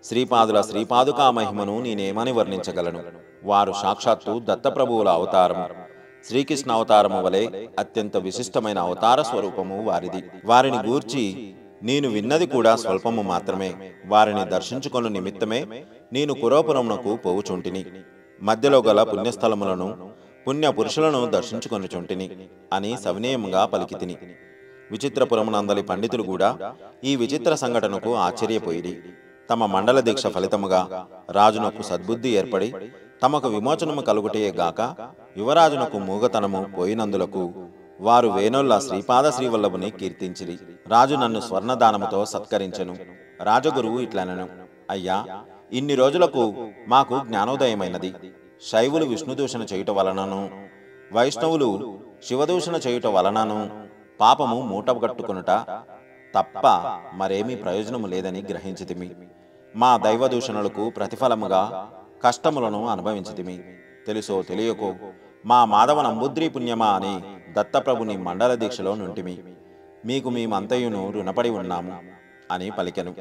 శ్రీపాదుల శ్రీపాదుకా మహిమను నేనేమని వర్ణించగలను. వారు సాక్షాత్తు దత్తప్రభువుల అవతారము. శ్రీకృష్ణ అవతారము వలె అత్యంత విశిష్టమైన అవతార స్వరూపము వారిది. వారిని గూర్చి నేను విన్నది కూడా స్వల్పము మాత్రమే. వారిని దర్శించుకొను నిమిత్తమే నేను కురోపురమునకు పోవుచుంటిని. మధ్యలో గల పుణ్యస్థలములను పుణ్య పురుషులను దర్శించుకొనుచుంటిని అని సవినయముగా పలికితిని. విచిత్రపురమునందలి పండితులు కూడా ఈ విచిత్ర సంఘటనకు ఆశ్చర్యపోయిరి. తమ మండల దీక్ష ఫలితముగా రాజునకు సద్బుద్ధి ఏర్పడి తమకు విమోచనము కలుగుటయే గాక యువరాజునకు మూగతనము పోయినందులకు వారు వేనొల్ల శ్రీపాద శ్రీవల్లభుని కీర్తించిరి. రాజు నన్ను స్వర్ణదానముతో సత్కరించెను. రాజగురువు ఇట్లనెను, అయ్యా, ఇన్ని రోజులకు మాకు జ్ఞానోదయమైనది. శైవులు విష్ణుదూషణ చేయుట వలనను వైష్ణవులు శివదూషణ చేయుట వలనను పాపము మూటగట్టుకొనుట తప్ప మరేమీ ప్రయోజనము లేదని గ్రహించితిమి. మా దైవదూషణలకు ప్రతిఫలముగా కష్టములను అనుభవించితిమి. తెలుసో తెలియకో మా మాధవ నంబుద్రి పుణ్యమా అని దత్తప్రభుని మండల దీక్షలో నుంటిమి. మీకు మేమంతయును రుణపడి ఉన్నాము అని పలికెను.